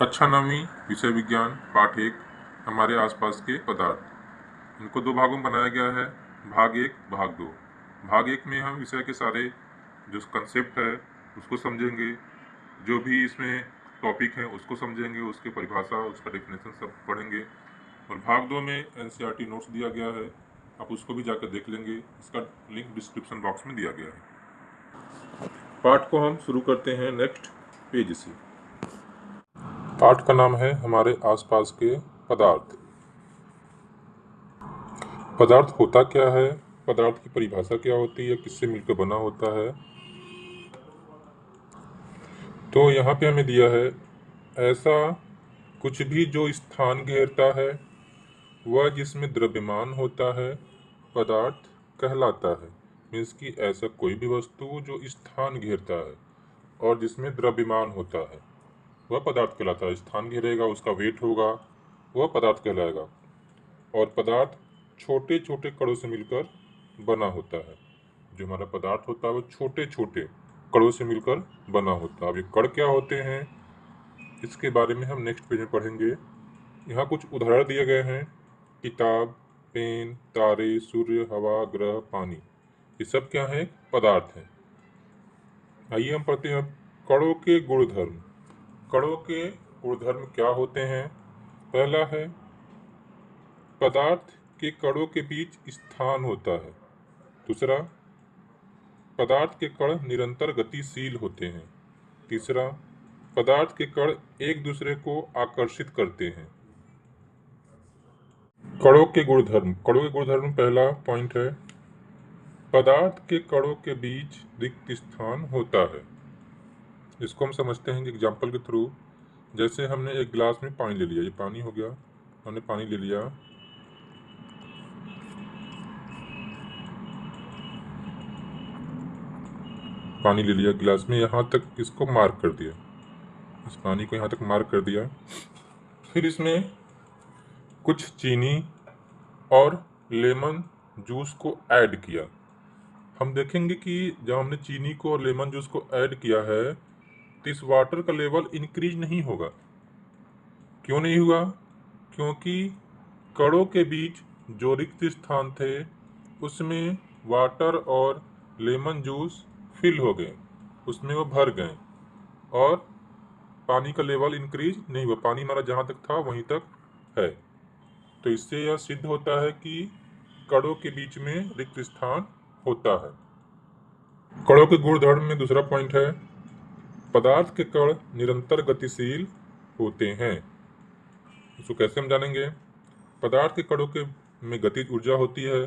कक्षा 9वीं विषय विज्ञान पाठ 1 हमारे आसपास के पदार्थ। इनको दो भागों में बनाया गया है, भाग 1 भाग 2। भाग 1 में हम विषय के सारे जो कंसेप्ट है उसको समझेंगे, जो भी इसमें टॉपिक है उसको समझेंगे, उसकी परिभाषा, उसका डेफिनेशन सब पढ़ेंगे। और भाग 2 में एनसीईआरटी नोट्स दिया गया है, आप उसको भी जाकर देख लेंगे। इसका लिंक डिस्क्रिप्शन बॉक्स में दिया गया है। पाठ को हम शुरू करते हैं नेक्स्ट पेज से। पाठ का नाम है हमारे आसपास के पदार्थ। पदार्थ होता क्या है, पदार्थ की परिभाषा क्या होती है, किससे मिलकर बना होता है। तो यहाँ पे हमें दिया है, ऐसा कुछ भी जो स्थान घेरता है वह जिसमें द्रव्यमान होता है पदार्थ कहलाता है। मीन्स कि ऐसा कोई भी वस्तु जो स्थान घेरता है और जिसमें द्रव्यमान होता है वह पदार्थ कहलाता है। स्थान घेरेगा, उसका वेट होगा, वह पदार्थ कहलाएगा। और पदार्थ छोटे छोटे कणों से मिलकर बना होता है। जो हमारा पदार्थ होता है वो छोटे छोटे कणों से मिलकर बना होता है। अब ये कण क्या होते हैं इसके बारे में हम नेक्स्ट पेज में पढ़ेंगे। यहाँ कुछ उदाहरण दिए गए हैं, किताब, पेन, तारे, सूर्य, हवा, ग्रह, पानी, ये सब क्या है, पदार्थ हैं। आइए हम पढ़ते हैं अब कणों के गुणधर्म। कणों के गुणधर्म क्या होते हैं। पहला है, पदार्थ के कणों के बीच स्थान होता है। दूसरा, पदार्थ के कण निरंतर गतिशील होते हैं। तीसरा, पदार्थ के कण एक दूसरे को आकर्षित करते हैं। कणों के गुणधर्म। कणों के गुणधर्म पहला पॉइंट है, पदार्थ के कणों के बीच रिक्त स्थान होता है। इसको हम समझते हैं एग्जाम्पल के थ्रू। जैसे हमने एक गिलास में पानी ले लिया, ये पानी हो गया, हमने पानी ले लिया, पानी ले लिया गिलास में, यहाँ तक इसको मार्क कर दिया, इस पानी को यहाँ तक मार्क कर दिया। फिर इसमें कुछ चीनी और लेमन जूस को ऐड किया। हम देखेंगे कि जब हमने चीनी को और लेमन जूस को ऐड किया है तो इस वाटर का लेवल इंक्रीज नहीं होगा। क्यों नहीं हुआ? क्योंकि कणों के बीच जो रिक्त स्थान थे उसमें वाटर और लेमन जूस फिल हो गए, उसमें वो भर गए और पानी का लेवल इंक्रीज नहीं हुआ। पानी हमारा जहाँ तक था वहीं तक है। तो इससे यह सिद्ध होता है कि कणों के बीच में रिक्त स्थान होता है। कणों के गुणधर्म में दूसरा पॉइंट है, पदार्थ के कण निरंतर गतिशील होते हैं। इसको कैसे हम जानेंगे? पदार्थ के कणों के में गतिज ऊर्जा होती है।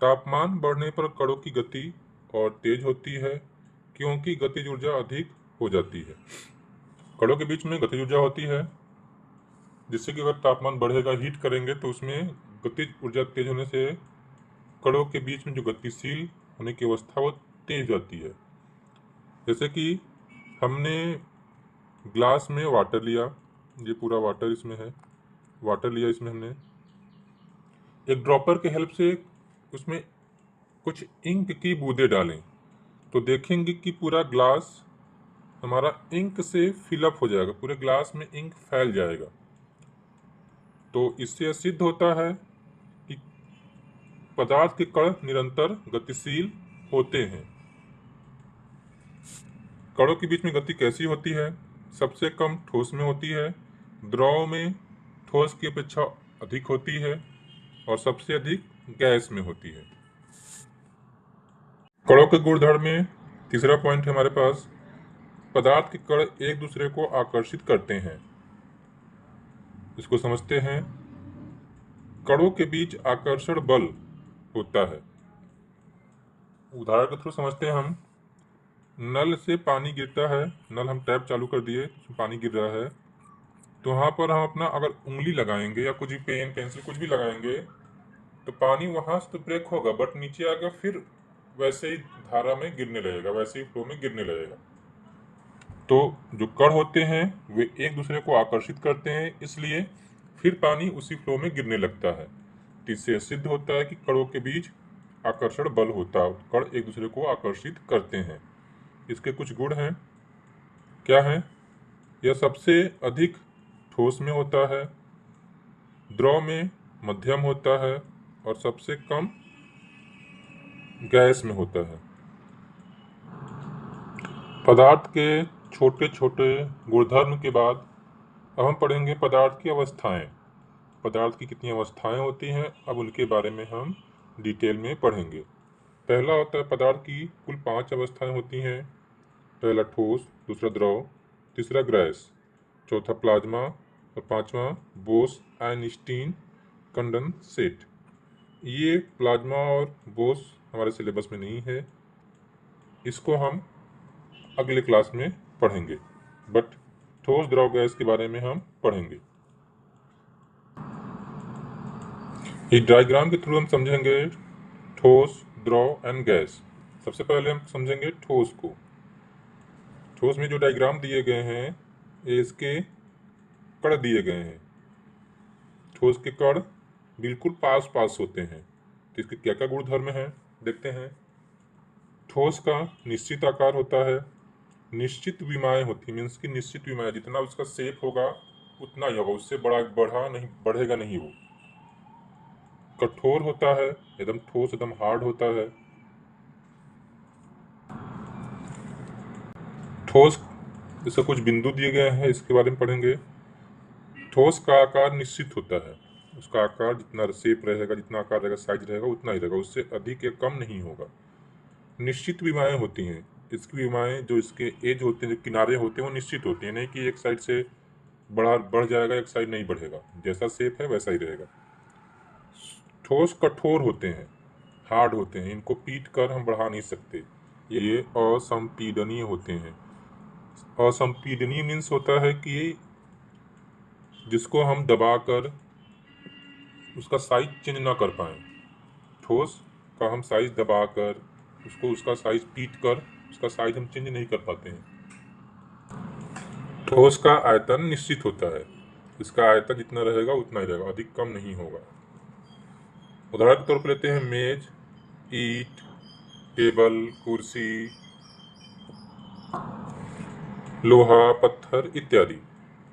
तापमान बढ़ने पर कणों की गति और तेज होती है क्योंकि गतिज ऊर्जा अधिक हो जाती है। कणों के बीच में गतिज ऊर्जा होती है जिससे कि अगर तापमान बढ़ेगा, हीट करेंगे तो उसमें गतिज ऊर्जा तेज होने से कणों के बीच में जो गतिशील होने की अवस्था वो तेज जाती है। जैसे कि हमने ग्लास में वाटर लिया, ये पूरा वाटर इसमें है, वाटर लिया, इसमें हमने एक ड्रॉपर के हेल्प से उसमें कुछ इंक की बूंदें डालें तो देखेंगे कि पूरा ग्लास हमारा इंक से फिलअप हो जाएगा, पूरे ग्लास में इंक फैल जाएगा। तो इससे सिद्ध होता है कि पदार्थ के कण निरंतर गतिशील होते हैं। कणों के बीच में गति कैसी होती है? सबसे कम ठोस में होती है, द्रव में ठोस की अपेक्षा अधिक होती है और सबसे अधिक गैस में होती है। कणों के गुणधर्म में तीसरा पॉइंट है हमारे पास, पदार्थ के कण एक दूसरे को आकर्षित करते हैं। इसको समझते हैं। कणों के बीच आकर्षण बल होता है। उदाहरण के थ्रू समझते हैं हम। नल से पानी गिरता है, नल हम टैप चालू कर दिए, पानी गिर रहा है, तो वहाँ पर हम अपना अगर उंगली लगाएंगे या कुछ भी पेन पेंसिल कुछ भी लगाएंगे तो पानी वहाँ से तो ब्रेक होगा, बट नीचे आकर फिर वैसे ही धारा में गिरने लगेगा, वैसे ही फ्लो में गिरने लगेगा। तो जो कण होते हैं वे एक दूसरे को आकर्षित करते हैं, इसलिए फिर पानी उसी फ्लो में गिरने लगता है। तो इससे सिद्ध होता है कि कणों के बीच आकर्षण बल होता है, कण एक दूसरे को आकर्षित करते हैं। इसके कुछ गुण हैं। क्या है? यह सबसे अधिक ठोस में होता है, द्रव में मध्यम होता है और सबसे कम गैस में होता है। पदार्थ के छोटे छोटे गुणधर्म के बाद अब हम पढ़ेंगे पदार्थ की अवस्थाएं। पदार्थ की कितनी अवस्थाएं होती हैं, अब उनके बारे में हम डिटेल में पढ़ेंगे। पहला होता है पदार्थ की कुल 5 अवस्थाएं होती हैं। पहला ठोस, दूसरा द्रव, तीसरा गैस, चौथा प्लाज्मा और पांचवा बोस आइंस्टीन कंडेंसेट। ये प्लाज्मा और बोस हमारे सिलेबस में नहीं है, इसको हम अगले क्लास में पढ़ेंगे, बट ठोस द्रव गैस के बारे में हम पढ़ेंगे। इस डायग्राम के थ्रू हम समझेंगे ठोस, द्रव एंड गैस। सबसे पहले हम समझेंगे ठोस को। ठोस में जो डायग्राम दिए गए हैं ये इसके कण दिए गए हैं। ठोस के कण बिल्कुल पास पास होते हैं, तो इसके क्या क्या गुणधर्म हैं देखते हैं। ठोस का निश्चित आकार होता है, निश्चित विमाएं होती है, मीन्स की निश्चित विमाएं, जितना उसका शेप होगा उतना ही होगा, उससे बढ़ेगा नहीं वो। कठोर होता है, एकदम ठोस, एकदम हार्ड होता है। ठोस, इससे कुछ बिंदु दिए गए हैं, इसके बारे में पढ़ेंगे। ठोस का आकार निश्चित होता है, उसका आकार जितना शेप रहेगा, जितना आकार रहेगा, साइज रहेगा उतना ही रहेगा, उससे अधिक या कम नहीं होगा। निश्चित विमाएं होती हैं, इसकी विमाएं जो इसके एज होते हैं, जो किनारे होते हैं वो निश्चित होती हैं, नहीं कि एक साइड से बढ़ जाएगा, एक साइड नहीं बढ़ेगा, जैसा शेप है वैसा ही रहेगा। ठोस कठोर होते हैं, हार्ड होते हैं, इनको पीट कर हम बढ़ा नहीं सकते, ये असंपीडनीय होते हैं। असंपीडनीय मीन्स होता है कि जिसको हम दबाकर उसका साइज चेंज ना कर पाए। ठोस का हम साइज दबाकर उसका साइज पीट कर उसका साइज हम चेंज नहीं कर पाते हैं। ठोस का आयतन निश्चित होता है, इसका आयतन जितना रहेगा उतना ही रहेगा, अधिक कम नहीं होगा। उदाहरण के तौर पर लेते हैं मेज, ईंट, टेबल, कुर्सी, लोहा, पत्थर इत्यादि।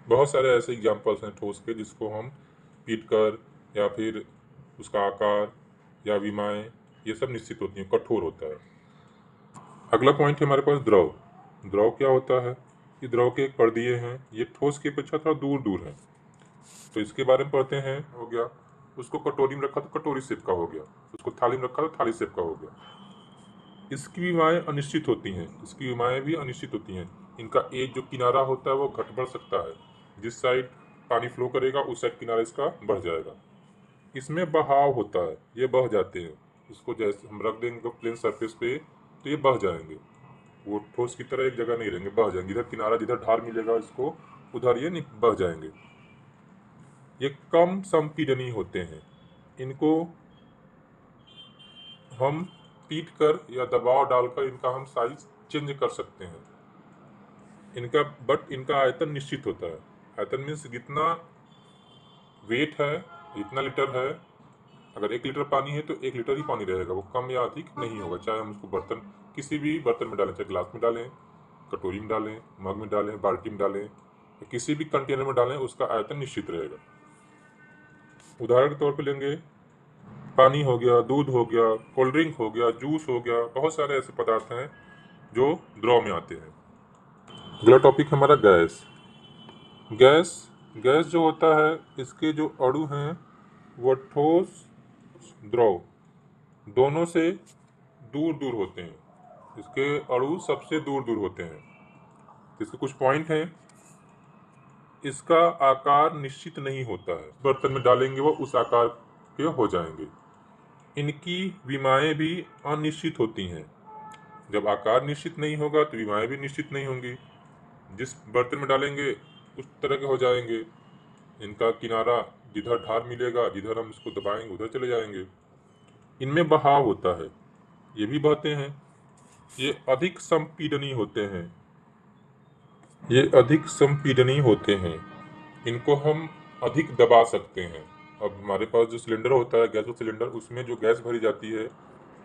बहुत सारे ऐसे एग्जाम्पल्स हैं ठोस के जिसको हम पीट कर या फिर उसका आकार या विमाएं ये सब निश्चित होती हैं, कठोर होता है। अगला पॉइंट है हमारे पास द्रव। द्रव क्या होता है? ये द्रव के एक परदीय हैं, ये ठोस की अपेक्षा थोड़ा दूर दूर है, तो इसके बारे में पढ़ते हैं। हो गया, उसको कटोरी में रखा तो कटोरी शेप का हो गया, उसको थाली में रखा तो थाली शेप का हो गया। इसकी विमाएं अनिश्चित होती हैं, इसकी विमाएं भी अनिश्चित होती हैं। इनका एक जो किनारा होता है वो घट बढ़ सकता है, जिस साइड पानी फ्लो करेगा उस साइड किनारा इसका बढ़ जाएगा। इसमें बहाव होता है, ये बह जाते हैं, इसको जैसे हम रख देंगे प्लेन सरफेस पे तो ये बह जाएंगे, वो ठोस की तरह एक जगह नहीं रहेंगे, बह जाएंगे, इधर किनारा जिधर ढार मिलेगा इसको उधर ये बह जाएंगे। ये कम संपीडनीय होते हैं, इनको हम पीट कर या दबाव डालकर इनका हम साइज चेंज कर सकते हैं। इनका आयतन निश्चित होता है। आयतन मीन्स जितना वेट है, जितना लीटर है, अगर 1 लीटर पानी है तो 1 लीटर ही पानी रहेगा, वो कम या अधिक नहीं होगा। चाहे हम उसको किसी भी बर्तन में डालें, चाहे गिलास में डालें, कटोरी में डालें, मग में डालें, बाल्टी में डालें, किसी भी कंटेनर में डालें, उसका आयतन निश्चित रहेगा। उदाहरण के तौर पर लेंगे, पानी हो गया, दूध हो गया, कोल्ड ड्रिंक हो गया, जूस हो गया, बहुत सारे ऐसे पदार्थ हैं जो द्रव में आते हैं। अगला टॉपिक है हमारा गैस। गैस जो होता है, इसके जो अणु हैं वो ठोस, द्रव दोनों से दूर दूर होते हैं, इसके अणु सबसे दूर दूर होते हैं। इसके कुछ पॉइंट हैं। इसका आकार निश्चित नहीं होता है, बर्तन में डालेंगे वो उस आकार के हो जाएंगे। इनकी विमाएं भी अनिश्चित होती हैं, जब आकार निश्चित नहीं होगा तो विमाएं भी निश्चित नहीं होंगी, जिस बर्तन में डालेंगे उस तरह के हो जाएंगे। इनका किनारा जिधर ढार मिलेगा, जिधर हम इसको दबाएंगे उधर चले जाएंगे। इनमें बहाव होता है, ये भी बहते हैं। ये अधिक संपीडनीय होते हैं, इनको हम अधिक दबा सकते हैं। अब हमारे पास जो सिलेंडर होता है, गैस का सिलेंडर, उसमें जो गैस भरी जाती है,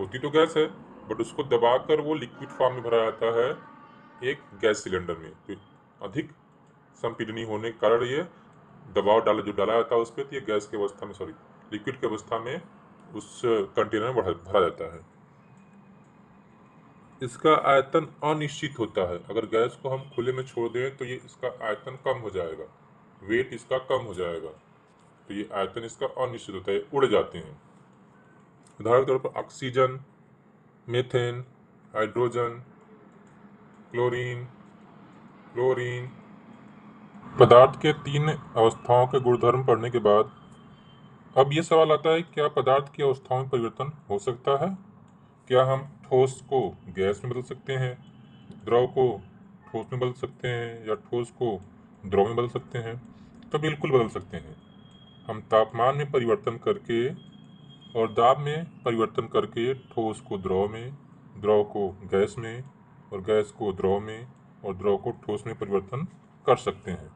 होती तो गैस है, बट उसको दबाकर वो लिक्विड फॉर्म में भरा जाता है एक गैस सिलेंडर में। तो अधिक संपीडनीय होने के कारण ये दबाव जो डाला जाता है उस पर, तो ये गैस की अवस्था में, सॉरी, लिक्विड की अवस्था में उस कंटेनर में भरा जाता है। इसका आयतन अनिश्चित होता है। अगर गैस को हम खुले में छोड़ दें तो ये इसका आयतन कम हो जाएगा, वेट इसका कम हो जाएगा, तो ये आयतन इसका अनिश्चित होता है, उड़ जाते हैं। उदाहरण के तौर पर oxygen, methane, hydrogen, chlorine, chlorine. पदार्थ के 3 अवस्थाओं के गुणधर्म पढ़ने के बाद अब ये सवाल आता है, क्या पदार्थ की अवस्थाओं में परिवर्तन हो सकता है? क्या हम ठोस को गैस में बदल सकते हैं, द्रव को ठोस में बदल सकते हैं, या ठोस को द्रव में बदल सकते हैं? तो बिल्कुल बदल सकते हैं। हम तापमान में परिवर्तन करके और दाब में परिवर्तन करके ठोस को द्रव में, द्रव को गैस में, और गैस को द्रव में, और द्रव को ठोस में परिवर्तन कर सकते हैं।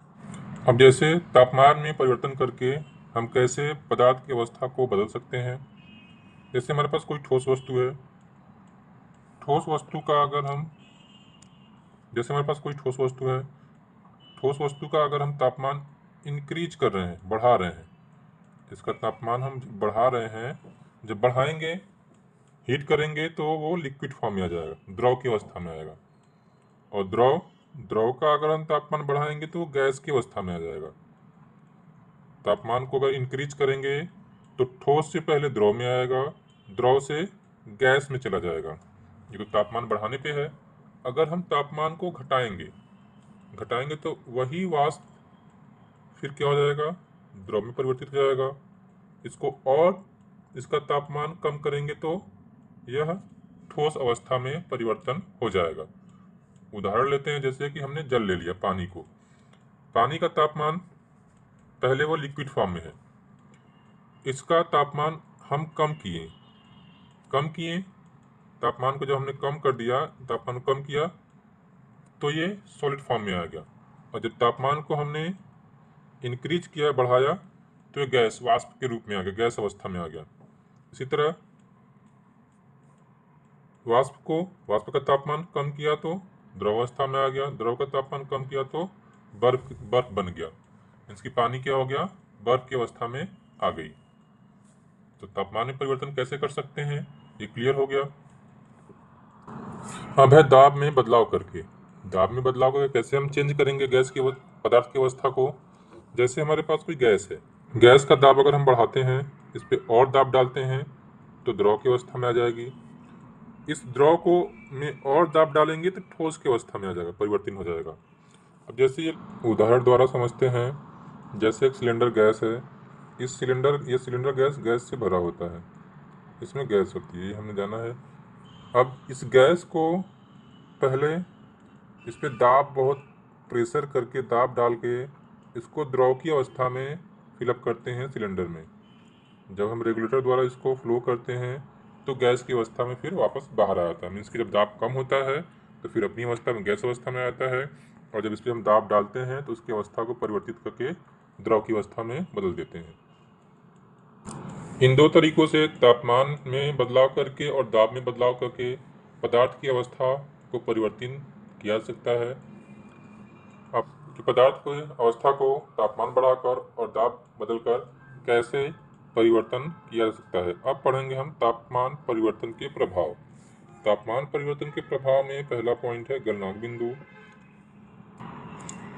अब जैसे तापमान में परिवर्तन करके हम कैसे पदार्थ की अवस्था को बदल सकते हैं। जैसे हमारे पास कोई ठोस वस्तु है, ठोस वस्तु का अगर हम जैसे हमारे पास कोई ठोस वस्तु है, ठोस वस्तु का अगर हम तापमान इंक्रीज कर रहे हैं, बढ़ा रहे हैं, इसका तापमान हम बढ़ा रहे हैं, जब बढ़ाएंगे, हीट करेंगे, तो वो लिक्विड फॉर्म में आ जाएगा, द्रव की अवस्था में आएगा। और द्रव का अगर हम तापमान बढ़ाएंगे तो वो गैस की अवस्था में आ जाएगा। तापमान को अगर इंक्रीज करेंगे तो ठोस से पहले द्रव में आएगा, द्रव से गैस में चला जाएगा। ये तो तापमान बढ़ाने पे है। अगर हम तापमान को घटाएंगे तो वही वाष्प फिर क्या हो जाएगा, द्रव में परिवर्तित हो जाएगा। इसको और इसका तापमान कम करेंगे तो यह ठोस अवस्था में परिवर्तन हो जाएगा। उदाहरण लेते हैं, जैसे कि हमने जल ले लिया, पानी को। पानी का तापमान पहले वो लिक्विड फॉर्म में है, इसका तापमान हम कम किए, तापमान को जब हमने कम कर दिया, तापमान को कम किया, तो ये सॉलिड फॉर्म में आ गया। और जब तापमान को हमने इंक्रीज किया, बढ़ाया, तो ये गैस, वाष्प के रूप में आ गया, गैस अवस्था में आ गया। इसी तरह वाष्प का तापमान कम किया तो द्रव अवस्था में आ गया, द्रव का तापमान कम किया तो बर्फ बन गया। इसकी पानी क्या हो गया, बर्फ की अवस्था में आ गई। तो तापमान में परिवर्तन कैसे कर सकते हैं, ये क्लियर हो गया। अब है दाब में बदलाव करके। दाब में बदलाव करके कैसे हम चेंज करेंगे गैस की पदार्थ की अवस्था को। जैसे हमारे पास कोई गैस है, गैस का दाब अगर हम बढ़ाते हैं, इस पे और दाब डालते हैं, तो द्रव की अवस्था में आ जाएगी। इस द्रव को में और दाब डालेंगे तो ठोस की अवस्था में आ जाएगा, परिवर्तन हो जाएगा। अब जैसे ये उदाहरण द्वारा समझते हैं, जैसे एक सिलेंडर गैस है, ये सिलेंडर गैस से भरा होता है, इसमें गैस होती है, ये हमने जाना है। अब इस गैस को पहले इस पर दाब, बहुत प्रेशर करके दाब डाल के इसको द्रव की अवस्था में फिलअप करते हैं सिलेंडर में। जब हम रेगुलेटर द्वारा इसको फ्लो करते हैं तो गैस की अवस्था में फिर वापस बाहर आ जाता है। मीन्स कि जब दाब कम होता है तो फिर अपनी अवस्था में, गैस अवस्था में आता है, और जब इस पर हम दाब डालते हैं तो उसकी अवस्था को परिवर्तित करके द्रव की अवस्था में बदल देते हैं। इन दो तरीकों से तापमान में बदलाव करके और दाब में बदलाव करके पदार्थ की अवस्था को परिवर्तन किया जा सकता है। अब कि पदार्थ की अवस्था को तापमान बढ़ाकर और दाब बदलकर कैसे परिवर्तन किया जा सकता है। अब पढ़ेंगे हम तापमान परिवर्तन के प्रभाव। तापमान परिवर्तन के प्रभाव में पहला पॉइंट है गलनांक बिंदु।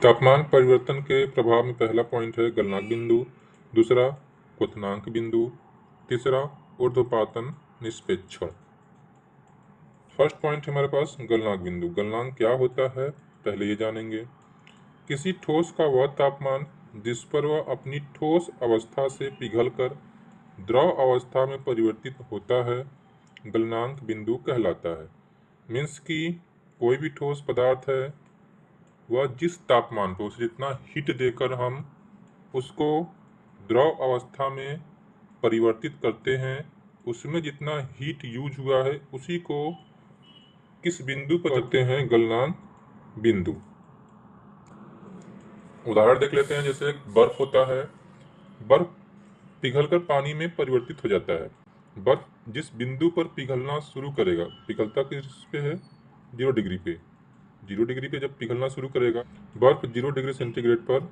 तापमान परिवर्तन के प्रभाव में पहला पॉइंट है गलनांक बिंदु, दूसरा क्वथनांक बिंदु, तीसरा ऊर्ध्वपातन निष्प्रेक्षण। फर्स्ट पॉइंट हमारे पास गलनांक बिंदु। गलनांक क्या होता है, पहले ये जानेंगे। किसी ठोस का वह तापमान जिस पर वह अपनी ठोस अवस्था से पिघलकर द्रव अवस्था में परिवर्तित होता है, गलनांक बिंदु कहलाता है। मीन्स कि कोई भी ठोस पदार्थ है, वह जिस तापमान पर, उसे जितना हीट देकर हम उसको द्रव अवस्था में परिवर्तित करते हैं, उसमें जितना हीट यूज हुआ है उसी को किस बिंदु पर कहते हैं, गलनांक बिंदु। उदाहरण देख लेते हैं, जैसे बर्फ होता है, बर्फ पिघलकर पानी में परिवर्तित हो जाता है। बर्फ जिस बिंदु पर पिघलना शुरू करेगा, पिघलता किस पे है, 0 डिग्री पे। 0 डिग्री पे जब पिघलना शुरू करेगा, बर्फ 0 डिग्री सेंटीग्रेड पर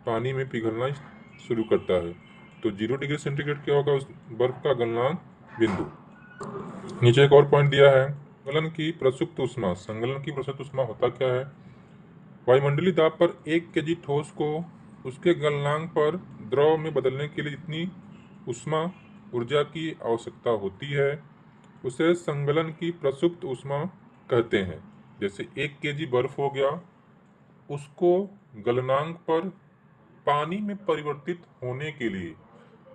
पानी में पिघलना शुरू करता है। तो 0 डिग्री सेंटीग्रेड क्या होगा? उस बर्फ का गलनांक बिंदु। नीचे एक और पॉइंट दिया है, गलन की प्रसुप्त ऊष्मा। संगलन की प्रसुप्त ऊष्मा होता क्या है? वायुमंडलीय दाब पर 1 केजी ठोस को उसके गलनांक पर द्रव में बदलने के लिए जितनी ऊष्मा ऊर्जा की आवश्यकता होती है उसे संगलन की प्रसुप्त ऊष्मा कहते हैं। जैसे 1 केजी बर्फ हो गया, उसको गलनांक पर पानी में परिवर्तित होने के लिए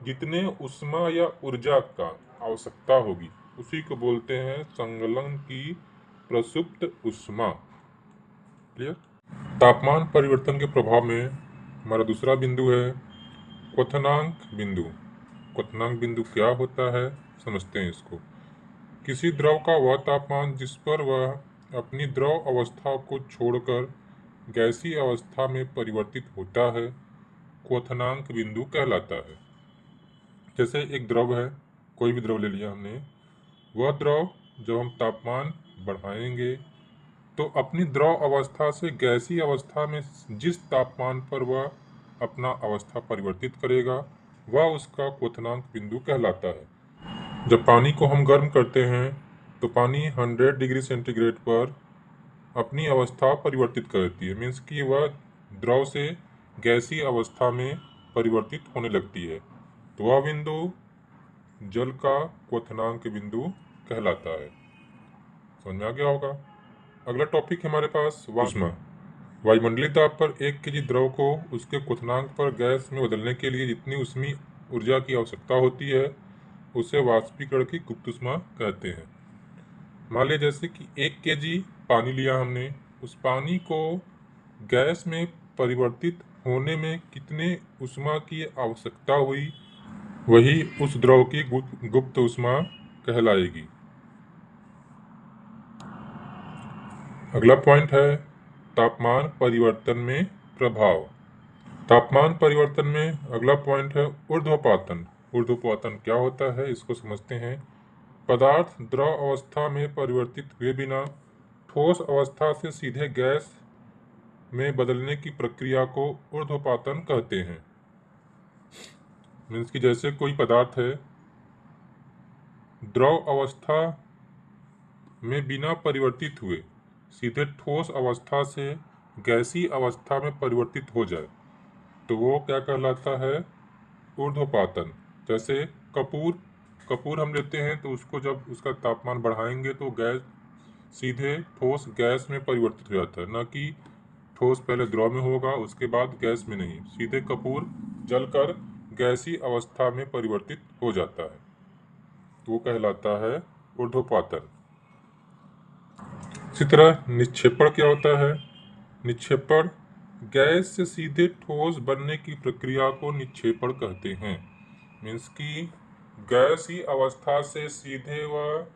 जितने ऊष्मा या ऊर्जा का आवश्यकता होगी उसी को बोलते हैं संगलन की प्रसुप्त ऊष्मा। क्लियर? तापमान परिवर्तन के प्रभाव में हमारा दूसरा बिंदु है क्वथनांक बिंदु। क्वथनांक बिंदु क्या होता है समझते हैं इसको। किसी द्रव का वह तापमान जिस पर वह अपनी द्रव अवस्था को छोड़कर गैसीय अवस्था में परिवर्तित होता है क्वथनांक बिंदु कहलाता है। जैसे एक द्रव है, कोई भी द्रव ले लिया हमने, वह द्रव जब हम तापमान बढ़ाएंगे तो अपनी द्रव अवस्था से गैसीय अवस्था में जिस तापमान पर वह अपना अवस्था परिवर्तित करेगा वह उसका क्वथनांक बिंदु कहलाता है। जब पानी को हम गर्म करते हैं तो पानी 100 डिग्री सेंटीग्रेड पर अपनी अवस्था परिवर्तित करती है, मीन्स कि वह द्रव से गैसीय अवस्था में परिवर्तित होने लगती है। तो वह बिंदु जल का क्वथनांक बिंदु कहलाता है। समझ में आ गया होगा। अगला टॉपिक हमारे पास ऊष्मा। वायुमंडलीय दाब पर 1 केजी द्रव को उसके क्वथनांक पर गैस में बदलने के लिए जितनी ऊष्मी ऊर्जा की आवश्यकता होती है उसे वाष्पीकरण की गुप्त ऊष्मा कहते हैं। मान लिया जैसे कि 1 केजी पानी लिया हमने, उस पानी को गैस में परिवर्तित होने में कितने ऊष्मा की आवश्यकता हुई वही उस द्रव की गुप्त ऊष्मा कहलाएगी। अगला पॉइंट है तापमान परिवर्तन में प्रभाव। तापमान परिवर्तन में अगला पॉइंट है ऊर्ध्वपातन। ऊर्ध्वपातन क्या होता है इसको समझते हैं। पदार्थ द्रव अवस्था में परिवर्तित हुए बिना ठोस अवस्था से सीधे गैस में बदलने की प्रक्रिया को ऊर्ध्वपातन कहते हैं। मीन्स कि जैसे कोई पदार्थ है, द्रव अवस्था में बिना परिवर्तित हुए सीधे ठोस अवस्था से गैसीय अवस्था में परिवर्तित हो जाए तो वो क्या कहलाता है? ऊर्ध्वपातन। जैसे कपूर हम लेते हैं तो उसको जब उसका तापमान बढ़ाएंगे तो गैस सीधे ठोस गैस में परिवर्तित हो जाता है, ना कि ठोस पहले द्रव में होगा उसके बाद गैस में नहीं, सीधे कपूर जलकर गैसीय अवस्था में परिवर्तित हो जाता है, तो वो कहलाता है ऊर्ध्वपातन। इसी तरह निक्षेपण क्या होता है? निक्षेपण गैस से सीधे ठोस बनने की प्रक्रिया को निक्षेपण कहते हैं। मीन्स कि गैस ही अवस्था से सीधे वह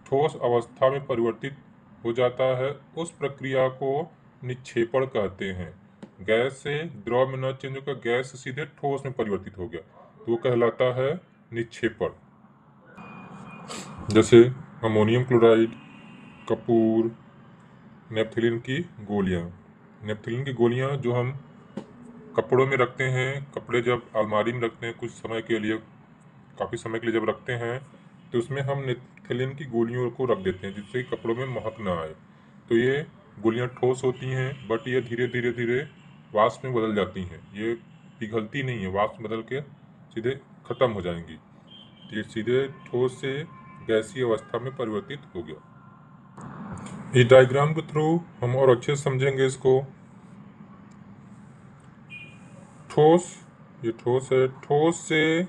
ठोस अवस्था में परिवर्तित हो जाता है, उस प्रक्रिया को निक्षेपण कहते हैं। गैस से द्रव में न चेंज होकर गैस से सीधे ठोस में परिवर्तित हो गया तो वो कहलाता है निक्षेपण। जैसे अमोनियम क्लोराइड, कपूर, नेपथलीन की गोलियां। नेपथलीन की गोलियां जो हम कपड़ों में रखते हैं, कपड़े जब अलमारी में रखते हैं कुछ समय के लिए, काफ़ी समय के लिए जब रखते हैं तो उसमें हम नेपथलीन की गोलियों को रख देते हैं जिससे कपड़ों में महक ना आए। तो ये गोलियां ठोस होती हैं बट ये धीरे धीरे धीरे वाष्प में बदल जाती हैं, ये पिघलती नहीं है, वाष्प बदल के सीधे ख़त्म हो जाएंगी। ये सीधे ठोस से गैसीय अवस्था में परिवर्तित हो गया। इस डायग्राम के थ्रू हम और अच्छे से समझेंगे इसको। ठोस, ये ठोस है, ठोस से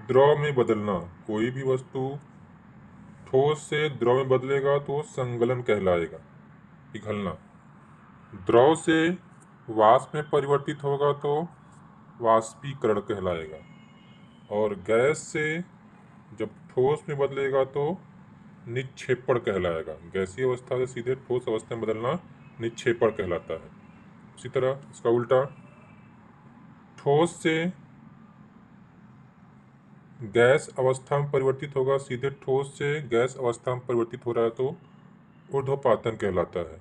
द्रव में बदलना, कोई भी वस्तु ठोस से द्रव में बदलेगा तो संगलन कहलाएगा, पिघलना। द्रव से वाष्प में परिवर्तित होगा तो वाष्पीकरण कहलाएगा, और गैस से जब ठोस में बदलेगा तो निक्षेपण कहलाएगा। गैसीय अवस्था से सीधे ठोस अवस्था में बदलना निक्षेपण कहलाता है। इसी तरह इसका उल्टा, ठोस से गैस अवस्था में परिवर्तित होगा, सीधे ठोस से गैस अवस्था में परिवर्तित हो रहा है तो ऊर्ध्वपातन कहलाता है।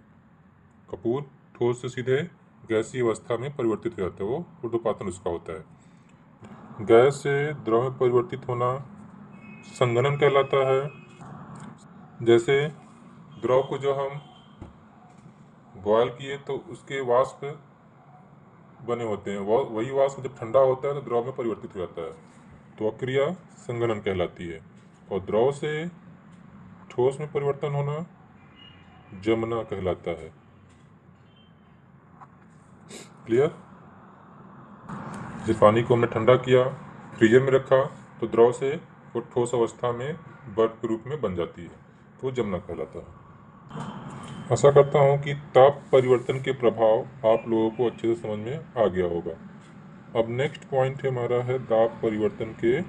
कपूर ठोस से सीधे गैसीय अवस्था में परिवर्तित हो जाता है, वो ऊर्ध्वपातन उसका होता है। गैस से द्रव में परिवर्तित होना संघनन कहलाता है। जैसे द्रव को जो हम बॉयल किए तो उसके वाष्प बने होते हैं, वही वाष्प जब ठंडा होता है तो द्रव में परिवर्तित हो जाता है, तो वह क्रिया संघनन कहलाती है। और द्रव से ठोस में परिवर्तन होना जमना कहलाता है। क्लियर? जैसे पानी को हमने ठंडा किया, फ्रीजर में रखा, तो द्रव से वो ठोस अवस्था में बर्फ के रूप में बन जाती है, तो वो जमना कहलाता है। आशा करता हूँ कि ताप परिवर्तन के प्रभाव आप लोगों को अच्छे से समझ में आ गया होगा। अब नेक्स्ट पॉइंट हमारा है दाब परिवर्तन के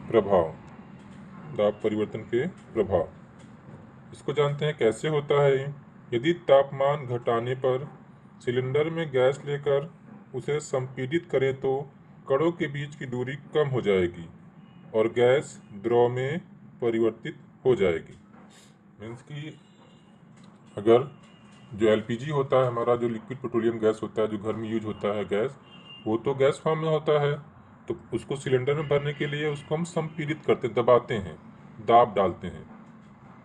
प्रभाव। दाब परिवर्तन के प्रभाव, इसको जानते हैं कैसे होता है। यदि तापमान घटाने पर सिलेंडर में गैस लेकर उसे संपीड़ित करें तो कणों के बीच की दूरी कम हो जाएगी और गैस द्रव में परिवर्तित हो जाएगी। मीन्स कि अगर जो एलपीजी होता है हमारा, जो लिक्विड पेट्रोलियम गैस होता है, जो घर में यूज होता है गैस, वो तो गैस फॉर्म में होता है, तो उसको सिलेंडर में भरने के लिए उसको हम संपीड़ित करते, दबाते हैं, दाब डालते हैं,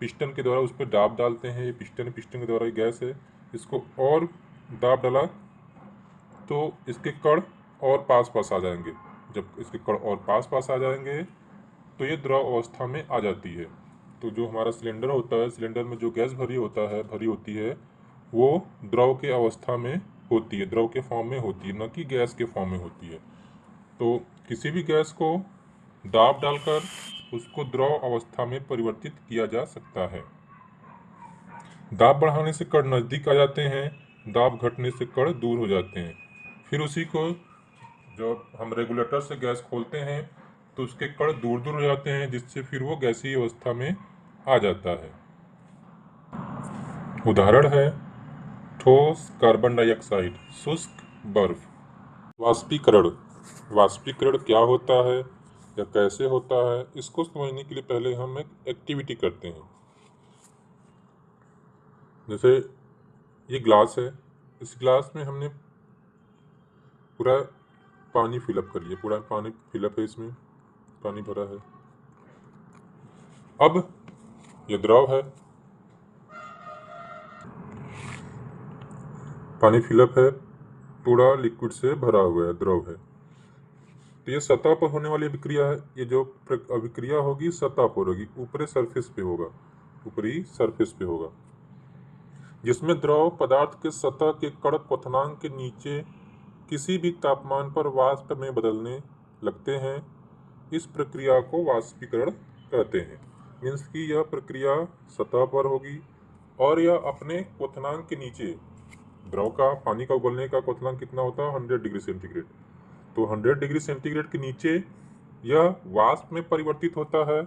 पिस्टन के द्वारा उस पर दाब डालते हैं। ये पिस्टन के द्वारा ये गैस है, इसको और दाब डाला तो इसके कण और पास पास आ जाएंगे। जब इसके कण और पास पास आ जाएंगे तो ये द्रव अवस्था में आ जाती है। तो जो हमारा सिलेंडर होता है, सिलेंडर में जो गैस भरी होती है वो द्रव के अवस्था में होती है, द्रव के फॉर्म में होती है, न कि गैस के फॉर्म में होती है। तो किसी भी गैस को दाब डालकर उसको द्रव अवस्था में परिवर्तित किया जा सकता है। दाब बढ़ाने से कण नज़दीक आ जाते हैं, दाब घटने से कण दूर हो जाते हैं। फिर उसी को जब हम रेगुलेटर से गैस खोलते हैं तो उसके कण दूर दूर हो जाते हैं, जिससे फिर वो गैसीय अवस्था में आ जाता है। उदाहरण है ठोस कार्बन डाइऑक्साइड, शुष्क बर्फ। वाष्पीकरण, वाष्पीकरण क्या होता है या कैसे होता है, इसको समझने के लिए पहले हम एक एक्टिविटी करते हैं। जैसे ये ग्लास है, इस ग्लास में हमने पूरा पानी फिलअप कर लिया, पूरा पानी फिलअप है, इसमें पानी भरा है। अब ये द्रव है, पानी फिलअप है, पूरा लिक्विड से भरा हुआ है, द्रव है। तो ये सतह पर होने वाली अभिक्रिया है। ये जो अभिक्रिया होगी सतह पर होगी, ऊपरी सरफेस पे होगा, ऊपरी सरफेस पे होगा, जिसमें द्रव पदार्थ के सतह के कण क्वथनांक के नीचे किसी भी तापमान पर वाष्प में बदलने लगते हैं। इस प्रक्रिया को वाष्पीकरण कहते हैं। मीन्स कि यह प्रक्रिया सतह पर होगी और यह अपने क्वथनांक के नीचे, द्रव का, पानी का उबलने का क्वथनांक कितना होता है, 100 डिग्री सेंटीग्रेड। तो 100 डिग्री सेंटीग्रेड के नीचे यह वाष्प में परिवर्तित होता है।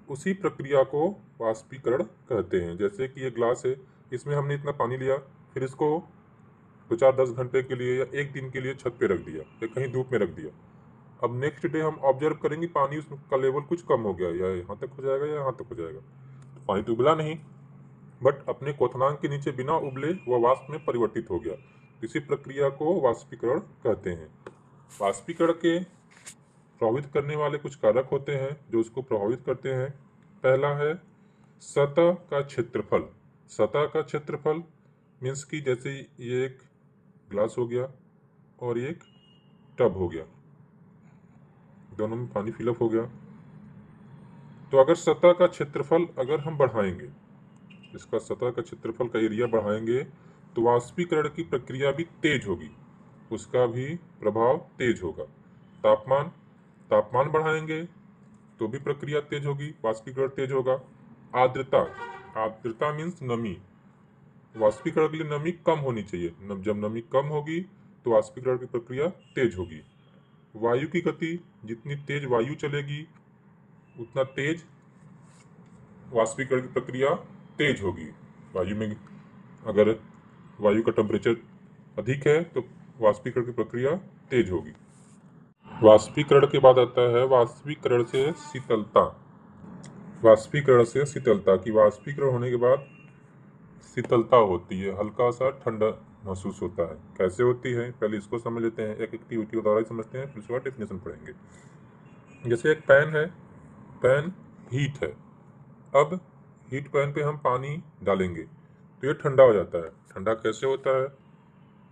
उसी प्रक्रिया को वाष्पीकरण कहते हैं। जैसे कि ये ग्लास है, इसमें हमने इतना पानी लिया, फिर इसको 2-4-10 घंटे के लिए या एक दिन के लिए छत पे रख दिया या कहीं धूप में रख दिया। अब नेक्स्ट डे हम ऑब्जर्व करेंगे पानी उसका लेवल कुछ कम हो गया, या यहाँ तक हो जाएगा या यहाँ तक हो जाएगा। तो पानी तो उबला नहीं, बट अपने क्वथनांक के नीचे बिना उबले वह वाष्प में परिवर्तित हो गया। इसी प्रक्रिया को वाष्पीकरण कहते हैं। वाष्पीकरण के प्रभावित करने वाले कुछ कारक होते हैं जो उसको प्रभावित करते हैं। पहला है सतह का क्षेत्रफल। सतह का क्षेत्रफल मीन्स कि जैसे ये एक ग्लास हो गया और ये एक टब हो गया, दोनों में पानी फिलअप हो गया। तो अगर सतह का क्षेत्रफल अगर हम बढ़ाएंगे, इसका सतह का क्षेत्रफल का एरिया बढ़ाएंगे, तो वाष्पीकरण की प्रक्रिया भी तेज होगी, उसका भी प्रभाव तेज होगा। तापमान बढ़ाएंगे तो भी प्रक्रिया तेज होगी, वाष्पीकरण तेज होगा। आर्द्रता मीन्स नमी, वाष्पीकरण के लिए नमी कम होनी चाहिए। जब नमी कम होगी तो वाष्पीकरण की प्रक्रिया तेज होगी। वायु की गति, जितनी तेज वायु चलेगी उतना तेज वाष्पीकरण की प्रक्रिया तेज होगी। वायु में अगर वायु का टेम्परेचर अधिक है तो वाष्पीकरण की प्रक्रिया तेज होगी। वाष्पीकरण के बाद आता है वाष्पीकरण से शीतलता। वाष्पीकरण की वाष्पीकरण होने के बाद शीतलता होती है, हल्का सा ठंडा महसूस होता है। कैसे होती है, पहले इसको समझ लेते हैं, एक एक्टिविटी को द्वारा ही समझते हैं, फिर उसके बाद डेफिनेशन पढ़ेंगे। जैसे एक पैन है, पैन हीट है। अब हीट पैन पे हम पानी डालेंगे तो ये ठंडा हो जाता है। ठंडा कैसे होता है,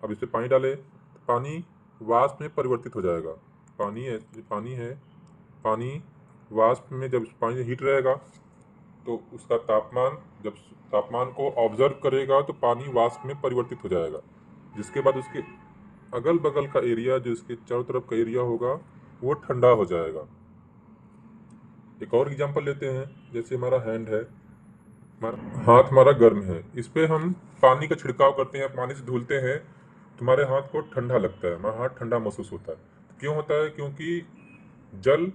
अब इस पर पानी डाले तो पानी वाष्प में परिवर्तित हो जाएगा। पानी है, पानी वाष्प में जब पानी हीट रहेगा तो उसका तापमान, जब तापमान को ऑब्जर्व करेगा तो पानी वाष्प में परिवर्तित हो जाएगा, जिसके बाद उसके अगल बगल का एरिया, जो इसके चारों तरफ का एरिया होगा, वो ठंडा हो जाएगा। एक और एग्जांपल लेते हैं, जैसे हमारा हैंड है, हाथ हमारा गर्म है, इस पे हम पानी का छिड़काव करते हैं, पानी से धुलते हैं, तुम्हारे हाथ को ठंडा लगता है, हमारा हाथ ठंडा महसूस होता है। क्यों होता है, क्योंकि जल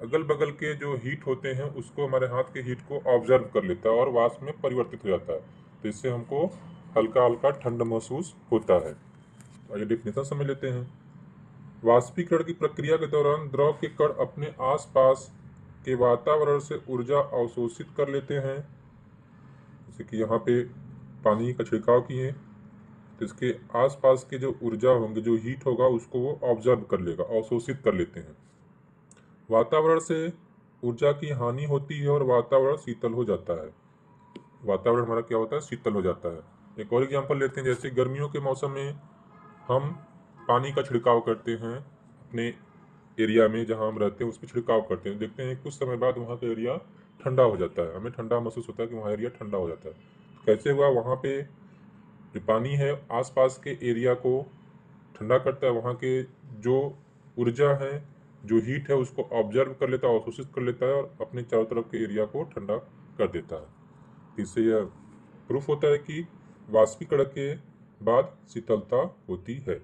अगल बगल के जो हीट होते हैं उसको, हमारे हाथ के हीट को ऑब्जर्व कर लेता है और वाष्प में परिवर्तित हो जाता है, तो इससे हमको हल्का हल्का ठंड महसूस होता है। तो आइए डेफिनेशन समझ लेते हैं। वाष्पीकरण की प्रक्रिया के दौरान द्रव के कण अपने आसपास के वातावरण से ऊर्जा अवशोषित कर लेते हैं। जैसे कि यहाँ पे पानी का छिड़काव किए तो इसके आसपास के जो ऊर्जा होंगे, जो हीट होगा, उसको वो ऑब्जर्व कर लेगा, अवशोषित कर लेते हैं। वातावरण से ऊर्जा की हानि होती है और वातावरण शीतल हो जाता है। वातावरण हमारा क्या होता है, शीतल हो जाता है। एक और एग्जांपल लेते हैं, जैसे गर्मियों के मौसम में हम पानी का छिड़काव करते हैं अपने एरिया में, जहाँ हम रहते हैं उस पर छिड़काव करते हैं, देखते हैं कुछ समय बाद वहाँ का एरिया ठंडा हो जाता है, हमें ठंडा महसूस होता है कि वहाँ एरिया ठंडा हो जाता है। तो कैसे हुआ, वहाँ पे जो पानी है आसपास के एरिया को ठंडा करता है, वहाँ के जो ऊर्जा है, जो हीट है, उसको ऑब्जर्व कर लेता है, अवशोषित कर लेता है और अपने चारों तरफ के एरिया को ठंडा कर देता है। इससे यह प्रूफ होता है कि वाष्पीकरण के बाद शीतलता होती है।